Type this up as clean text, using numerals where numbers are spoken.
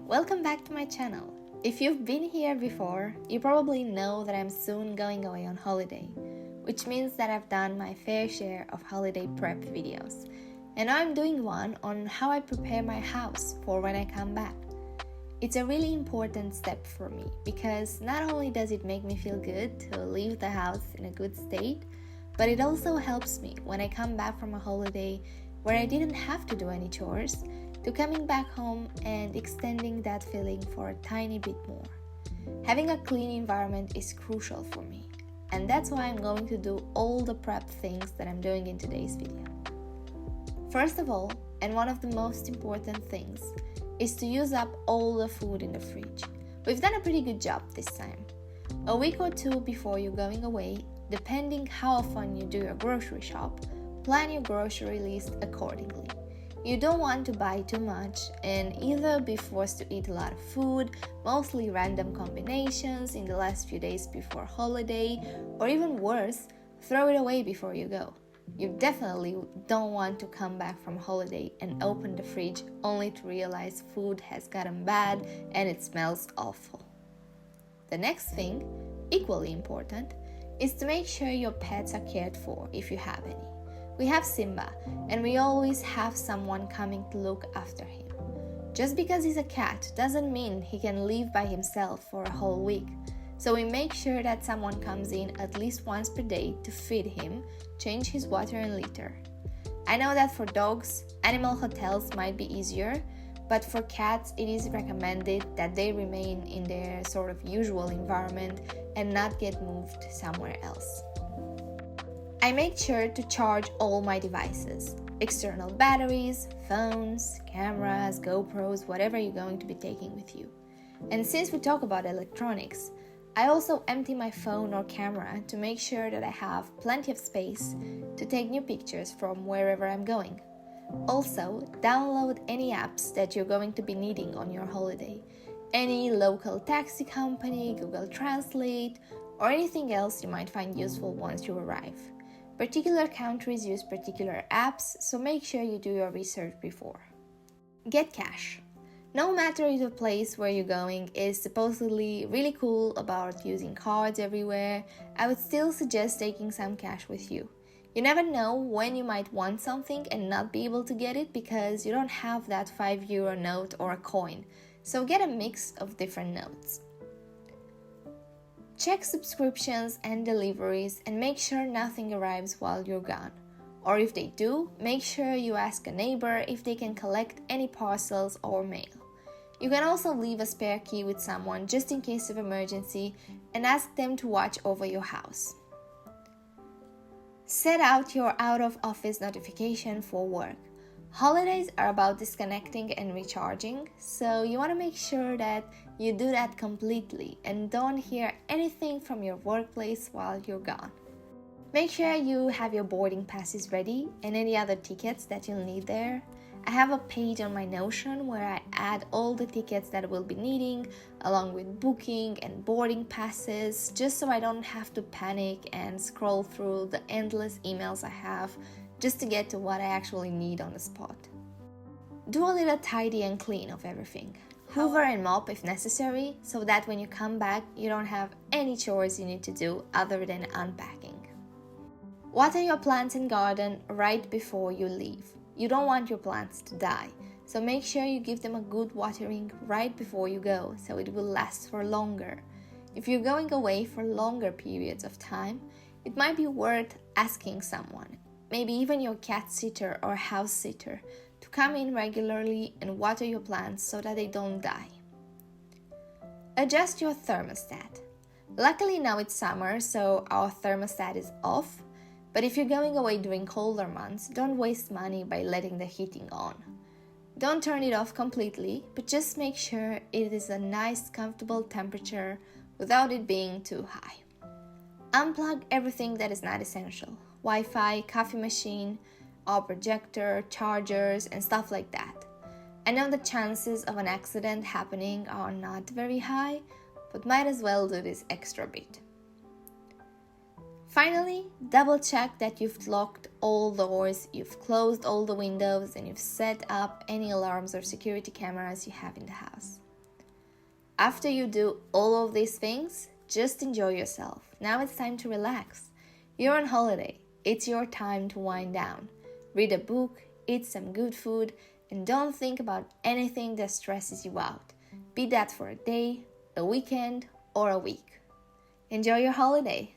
welcome back to my channel. If you've been here before, you probably know that I'm soon going away on holiday, which means that I've done my fair share of holiday prep videos. And now I'm doing one on how I prepare my house for when I come back. It's a really important step for me because not only does it make me feel good to leave the house in a good state, but it also helps me when I come back from a holiday where I didn't have to do any chores, to coming back home and extending that feeling for a tiny bit more. Having a clean environment is crucial for me, and that's why I'm going to do all the prep things that I'm doing in today's video. First of all, and one of the most important things, is to use up all the food in the fridge. We've done a pretty good job this time. A week or two before you're going away, depending how often you do your grocery shop, plan your grocery list accordingly. You don't want to buy too much and either be forced to eat a lot of food, mostly random combinations in the last few days before holiday, or even worse, throw it away before you go. You definitely don't want to come back from holiday and open the fridge only to realize food has gotten bad and it smells awful. The next thing, equally important, is to make sure your pets are cared for if you have any. We have Simba, and we always have someone coming to look after him. Just because he's a cat doesn't mean he can live by himself for a whole week. So we make sure that someone comes in at least once per day to feed him, change his water and litter. I know that for dogs, animal hotels might be easier, but for cats it is recommended that they remain in their sort of usual environment and not get moved somewhere else. I make sure to charge all my devices, external batteries, phones, cameras, GoPros, whatever you're going to be taking with you. And since we talk about electronics, I also empty my phone or camera to make sure that I have plenty of space to take new pictures from wherever I'm going. Also, download any apps that you're going to be needing on your holiday. Any local taxi company, Google Translate, or anything else you might find useful once you arrive. Particular countries use particular apps, so make sure you do your research before. Get cash. No matter if the place where you're going is supposedly really cool about using cards everywhere, I would still suggest taking some cash with you. You never know when you might want something and not be able to get it because you don't have that €5 note or a coin, so get a mix of different notes. Check subscriptions and deliveries and make sure nothing arrives while you're gone. Or if they do, make sure you ask a neighbor if they can collect any parcels or mail. You can also leave a spare key with someone just in case of emergency and ask them to watch over your house. Set out your out-of-office notification for work. Holidays are about disconnecting and recharging, so you want to make sure that you do that completely and don't hear anything from your workplace while you're gone. Make sure you have your boarding passes ready and any other tickets that you'll need there. I have a page on my Notion where I add all the tickets that we'll be needing, along with booking and boarding passes, just so I don't have to panic and scroll through the endless emails I have just to get to what I actually need on the spot. Do a little tidy and clean of everything. Hoover and mop if necessary, so that when you come back, you don't have any chores you need to do other than unpacking. Water your plants and garden right before you leave. You don't want your plants to die, so make sure you give them a good watering right before you go, so it will last for longer. If you're going away for longer periods of time, it might be worth asking someone, maybe even your cat sitter or house sitter, to come in regularly and water your plants so that they don't die. Adjust your thermostat. Luckily now it's summer, so our thermostat is off, but if you're going away during colder months, don't waste money by letting the heating on. Don't turn it off completely, but just make sure it is a nice, comfortable temperature without it being too high. Unplug everything that is not essential. Wi-Fi, coffee machine, our projector, chargers, and stuff like that. I know the chances of an accident happening are not very high, but might as well do this extra bit. Finally, double check that you've locked all doors, you've closed all the windows, and you've set up any alarms or security cameras you have in the house. After you do all of these things, just enjoy yourself. Now it's time to relax. You're on holiday. It's your time to wind down. Read a book, eat some good food, and don't think about anything that stresses you out. Be that for a day, a weekend, or a week. Enjoy your holiday.